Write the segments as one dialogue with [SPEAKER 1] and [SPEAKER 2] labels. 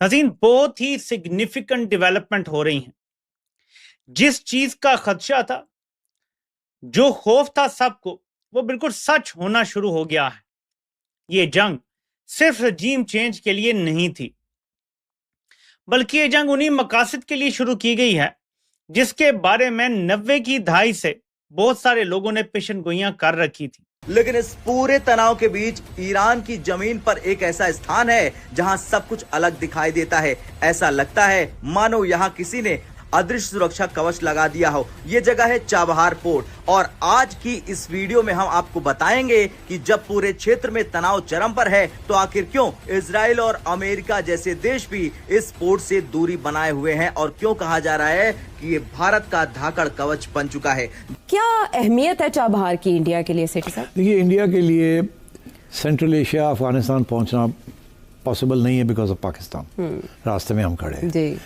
[SPEAKER 1] नाज़रीन, बहुत ही significant development हो रही हैं। जिस चीज का खदशा था, जो खौफ था सबको, वो बिल्कुल सच होना शुरू हो गया है। ये जंग सिर्फ रजीम चेंज के लिए नहीं थी, बल्कि ये जंग उन्हीं मकासद के लिए शुरू की गई है जिसके बारे में 90 की दहाई से बहुत सारे लोगों ने पेशनगोइयां कर रखी थी।
[SPEAKER 2] लेकिन इस पूरे तनाव के बीच ईरान की जमीन पर एक ऐसा स्थान है जहां सब कुछ अलग दिखाई देता है। ऐसा लगता है मानो यहां किसी ने अदृश्य सुरक्षा कवच लगा दिया हो। ये जगह है चाबहार पोर्ट और आज की इस वीडियो में हम आपको बताएंगे कि जब पूरे क्षेत्र में तनाव चरम पर है तो आखिर क्यों इजराइल और अमेरिका जैसे देश भी इस पोर्ट से दूरी बनाए हुए हैं और क्यों कहा जा रहा है कि ये भारत का धाकड़ कवच बन चुका है।
[SPEAKER 3] क्या अहमियत है चाबहार की इंडिया के लिए सेठी साहब?
[SPEAKER 4] देखिए, इंडिया के लिए सेंट्रल एशिया अफगानिस्तान पहुंचना पॉसिबल नहीं है बिकॉज ऑफ पाकिस्तान। रास्ते में हम खड़े हैं जी।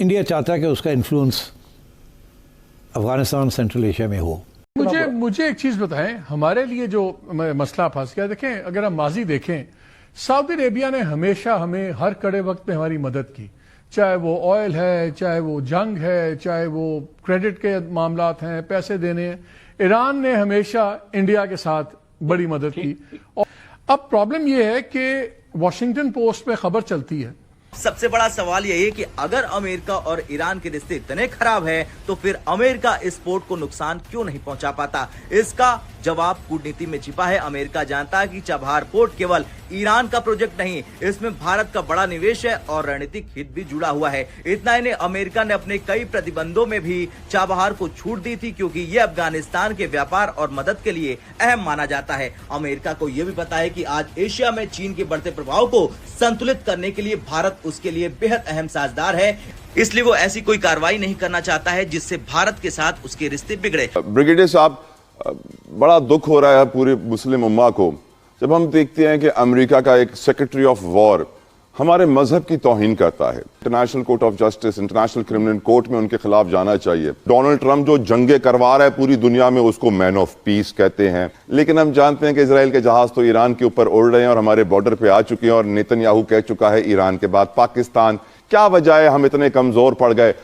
[SPEAKER 4] इंडिया चाहता है कि उसका इन्फ्लुएंस अफगानिस्तान सेंट्रल एशिया में हो।
[SPEAKER 5] मुझे एक चीज़ बताएं, हमारे लिए जो मसला फंस गया, देखें अगर हम माजी देखें, सऊदी अरेबिया ने हमेशा हमें हर कड़े वक्त में हमारी मदद की, चाहे वो ऑयल है, चाहे वो जंग है, चाहे वो क्रेडिट के मामलात हैं, पैसे देने हैं। ईरान ने हमेशा इंडिया के साथ बड़ी मदद की। और अब प्रॉब्लम यह है कि वॉशिंगटन पोस्ट में खबर चलती है।
[SPEAKER 2] सबसे बड़ा सवाल यही है कि अगर अमेरिका और ईरान के रिश्ते इतने खराब हैं, तो फिर अमेरिका इस पोर्ट को नुकसान क्यों नहीं पहुंचा पाता? इसका जवाब कूटनीति में छिपा है। अमेरिका जानता है कि चाबहार पोर्ट केवल ईरान का प्रोजेक्ट नहीं, इसमें भारत का बड़ा निवेश है और रणनीतिक हित भी जुड़ा हुआ है। इतना ही नहीं, अमेरिका ने अपने कई प्रतिबंधों में भी चाबहार को छूट दी थी क्योंकि ये अफगानिस्तान के व्यापार और मदद के लिए अहम माना जाता है। अमेरिका को यह भी पता है कि आज एशिया में चीन के बढ़ते प्रभाव को संतुलित करने के लिए भारत उसके लिए बेहद अहम साझेदार है, इसलिए वो ऐसी कोई कार्रवाई नहीं करना चाहता है जिससे भारत के साथ उसके रिश्ते बिगड़े।
[SPEAKER 6] ब्रिगेडियर साहब, बड़ा दुख हो रहा है पूरी मुस्लिम उम्मा को जब हम देखते हैं कि अमेरिका का एक सेक्रेटरी ऑफ वॉर हमारे मजहब की तौहीन करता है। International court of justice, international criminal court में उनके खिलाफ जाना चाहिए। डोनाल्ड ट्रंप जो जंगे करवा रहा है पूरी दुनिया में, उसको मैन ऑफ पीस कहते हैं। लेकिन हम जानते हैं कि इजराइल के जहाज तो ईरान के ऊपर उड़ रहे हैं और हमारे बॉर्डर पे आ चुके हैं और नेतन्याहू कह चुका है ईरान के बाद पाकिस्तान। क्या वजह है हम इतने कमजोर पड़ गए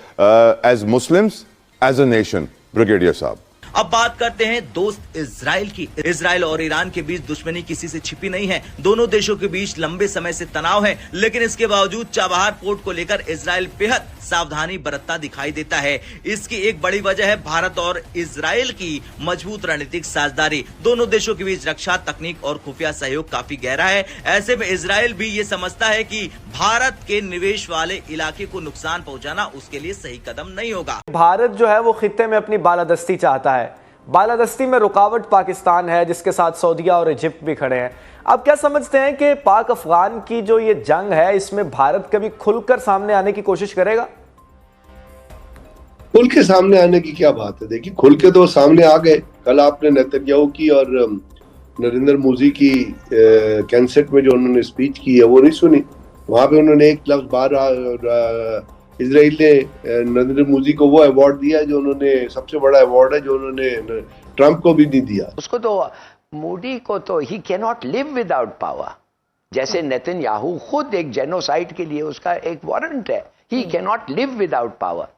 [SPEAKER 6] as Muslims, as a nation? Brigadier साहब,
[SPEAKER 2] अब बात करते हैं दोस्त इजराइल की। इजराइल और ईरान के बीच दुश्मनी किसी से छिपी नहीं है। दोनों देशों के बीच लंबे समय से तनाव है, लेकिन इसके बावजूद चाबहार पोर्ट को लेकर इजराइल बेहद सावधानी बरतता दिखाई देता है। इसकी एक बड़ी वजह है भारत और इजराइल की मजबूत रणनीतिक साझेदारी। दोनों देशों के बीच रक्षा, तकनीक और खुफिया सहयोग काफी गहरा है। ऐसे में इजराइल भी ये समझता है कि भारत के निवेश वाले इलाके को नुकसान पहुंचाना उसके लिए सही कदम नहीं होगा।
[SPEAKER 7] भारत जो है वो खित्ते में अपनी बालादस्ती चाहता है। बालादस्ती में रुकावट पाकिस्तान है, जिसके साथ सऊदीया और इजिप्ट भी खड़े हैं। अब क्या समझते हैं कि पाक अफगान की जो ये जंग है, इसमें भारत कभी खुलकर सामने आने की कोशिश करेगा?
[SPEAKER 8] खुल के सामने आने की क्या बात है? देखिए, खुल के तो सामने आ गए। कल आपने नेतन्याहू की और नरेंद्र मोदी की कैंसेट में जो उन्होंने स्पीच की है वो नहीं सुनी। वहां पे उन्होंने एक लफ्ज बार इजराइल ने नरेंद्र मोदी को वो अवार्ड दिया जो उन्होंने, सबसे बड़ा अवार्ड है जो उन्होंने ट्रंप को भी नहीं दिया।
[SPEAKER 9] उसको तो मोदी को तो he can not live without power. जैसे नेतन्याहू खुद एक जेनोसाइड के लिए उसका एक वारंट है, he can not live without power.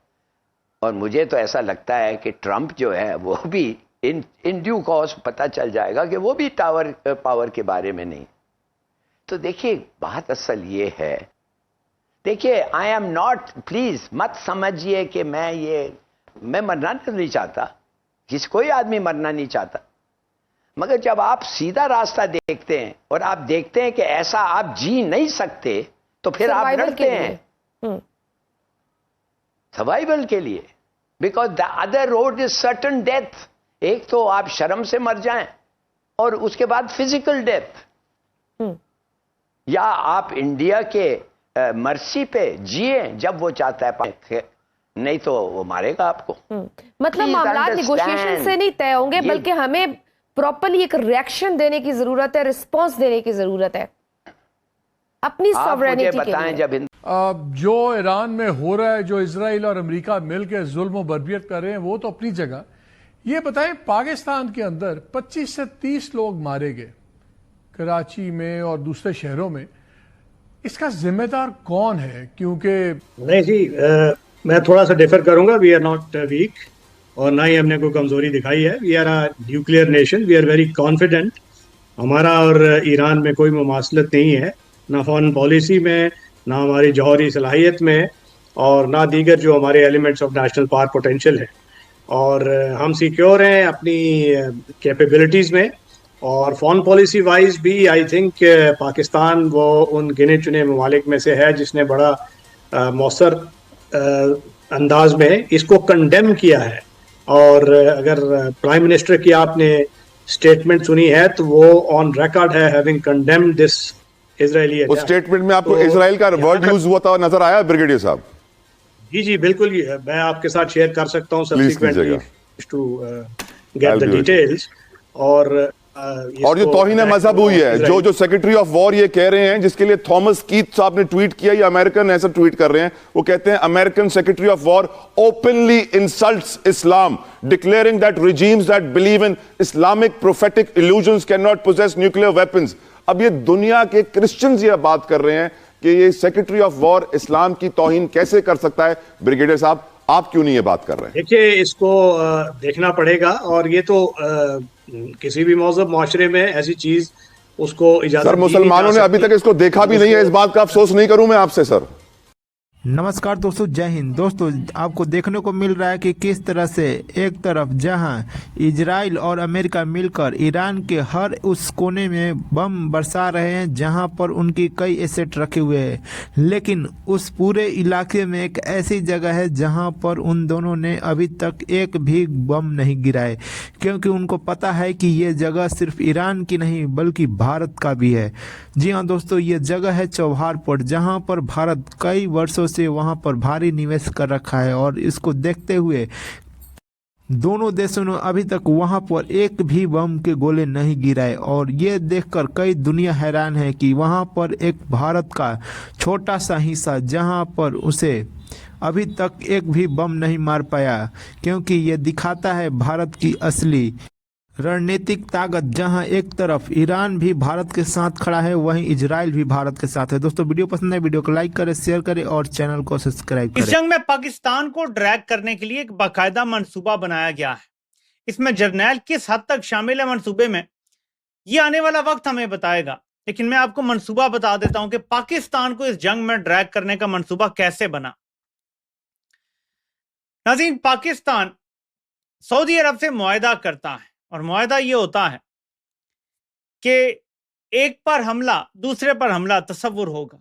[SPEAKER 9] और मुझे तो ऐसा लगता है कि ट्रंप जो है वो भी इन ड्यू कॉज पता चल जाएगा कि वो भी पावर के बारे में नहीं। तो देखिए, बात असल ये है, देखिए, आई एम नॉट, प्लीज मत समझिए कि मैं मरना नहीं चाहता, कोई आदमी मरना नहीं चाहता। मगर जब आप सीधा रास्ता देखते हैं और आप देखते हैं कि ऐसा आप जी नहीं सकते, तो फिर आप लड़ते हैं सर्वाइवल के लिए। Because the other road is certain death. एक तो आप शर्म से मर जाएं और उसके बाद फिजिकल डेथ, या आप इंडिया के मर्सी पे जिए जब वो चाहता है, नहीं तो वो मारेगा आपको।
[SPEAKER 3] मतलब मामला नेगोशिएशन से नहीं तय होंगे, बल्कि हमें प्रॉपर्ली एक रिएक्शन देने की जरूरत है, रिस्पांस देने की जरूरत है अपनी सॉवरेनिटी के लिए।
[SPEAKER 5] जब जो ईरान में हो रहा है, जो इजराइल और अमेरिका मिलकर जुल्म और बर्बियत कर रहे हैं, वो तो अपनी जगह। ये बताएं, पाकिस्तान के अंदर 25 से 30 लोग मारे गए, कराची में और दूसरे शहरों में। इसका जिम्मेदार कौन है? क्योंकि
[SPEAKER 10] नहीं जी, मैं थोड़ा सा डिफर करूंगा। वी आर नॉट वीक और ना ही हमने कोई कमजोरी दिखाई है। We are a nuclear nation, we are very confident. हमारा और ईरान में कोई मुमासलत नहीं है, ना फॉरेन पॉलिसी में, ना हमारी जौहरी सलाहियत में, और ना दीगर जो हमारे elements of national power potential है। और हम सिक्योर हैं अपनी कैपेबिलिटीज़ में। और फॉरेन पॉलिसी वाइज भी आई थिंक पाकिस्तान वो उन गिने चुने ममालिक में से है जिसने बड़ा मौसर अंदाज में इसको कंडेम किया है। और अगर प्राइम मिनिस्टर की आपने स्टेटमेंट सुनी है तो वो ऑन रिकॉर्ड है having condemned this Israeli attack.
[SPEAKER 6] उस स्टेटमेंट में आपको इजराइल का वर्ड यूज हुआ था नजर आया ब्रिगेडियर साहब?
[SPEAKER 10] जी जी बिल्कुल, मैं आपके साथ शेयर कर सकता हूँ subsequently to get the details. और
[SPEAKER 6] जो तौहीन मजहब हुई है, जो सेक्रेटरी ऑफ वॉर ये कह रहे हैं, जिसके लिए थॉमस कीथ साहब ने ट्वीट किया, ये अमेरिकन ऐसा ट्वीट कर रहे हैं, वो कहते हैं American secretary of war openly insults Islam, declaring that regimes that believe in Islamic prophetic illusions cannot possess nuclear weapons। अब ये दुनिया के क्रिश्चियंस ये बात कर रहे हैं कि ये सेक्रेटरी ऑफ वॉर इस्लाम की तौहीन कैसे कर सकता है। ब्रिगेडियर साहब, आप क्यों नहीं ये बात कर रहे हैं?
[SPEAKER 10] देखिए, इसको देखना पड़ेगा। और ये तो किसी भी मौजूद माशरे में ऐसी चीज उसको इजाजत।
[SPEAKER 6] सर, मुसलमानों ने अभी तक इसको देखा भी नहीं है, इस बात का अफसोस नहीं करूं मैं आपसे सर।
[SPEAKER 11] नमस्कार दोस्तों, जय हिंद। दोस्तों, आपको देखने को मिल रहा है कि किस तरह से एक तरफ जहां इजराइल और अमेरिका मिलकर ईरान के हर उस कोने में बम बरसा रहे हैं जहां पर उनकी कई एसेट रखे हुए हैं, लेकिन उस पूरे इलाके में एक ऐसी जगह है जहां पर उन दोनों ने अभी तक एक भी बम नहीं गिराए, क्योंकि उनको पता है कि ये जगह सिर्फ ईरान की नहीं बल्कि भारत का भी है। जी हाँ दोस्तों, ये जगह है चौहार पोर्ट, जहां पर भारत कई वर्षों से वहां पर भारी निवेश कर रखा है। और इसको देखते हुए दोनों देशों ने अभी तक वहां पर एक भी बम के गोले नहीं गिराए। और ये देखकर कई दुनिया हैरान है कि वहां पर एक भारत का छोटा सा हिस्सा जहां पर उसे अभी तक एक भी बम नहीं मार पाया, क्योंकि ये दिखाता है भारत की असली रणनीतिक ताकत, जहां एक तरफ ईरान भी भारत के साथ खड़ा है, वहीं इजराइल भी भारत के साथ है। दोस्तों, वीडियो पसंद है, वीडियो को लाइक करें, शेयर करें और चैनल को सब्सक्राइब करें।
[SPEAKER 1] इस जंग में पाकिस्तान को ड्रैग करने के लिए एक बाकायदा मंसूबा बनाया गया है। इसमें जर्नैल किस हद तक शामिल है मंसूबे में, ये आने वाला वक्त हमें बताएगा। लेकिन मैं आपको मंसूबा बता देता हूं कि पाकिस्तान को इस जंग में ड्रैग करने का मंसूबा कैसे बना। नाज़रीन, पाकिस्तान सऊदी अरब से मुआहदा करता है और मुआहदा ये होता है कि एक पर हमला दूसरे पर हमला तस्वुर होगा।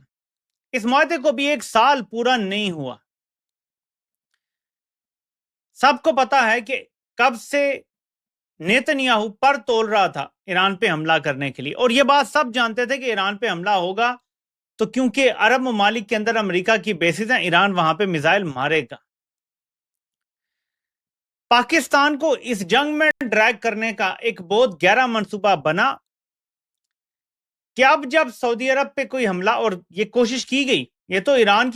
[SPEAKER 1] इस मुआहदे को भी 1 साल पूरा नहीं हुआ। सबको पता है कि कब से नेतन्याहू पर तोल रहा था ईरान पे हमला करने के लिए, और ये बात सब जानते थे कि ईरान पे हमला होगा, तो क्योंकि अरब ममालिक के अंदर अमेरिका की बेसिस है, ईरान वहां पे मिसाइल मारेगा। पाकिस्तान को इस जंग में ड्रैग करने का एक बहुत गहरा मंसूबा बना कि अब जब सऊदी अरब पे कोई हमला, और ये कोशिश की गई, ये तो ईरान की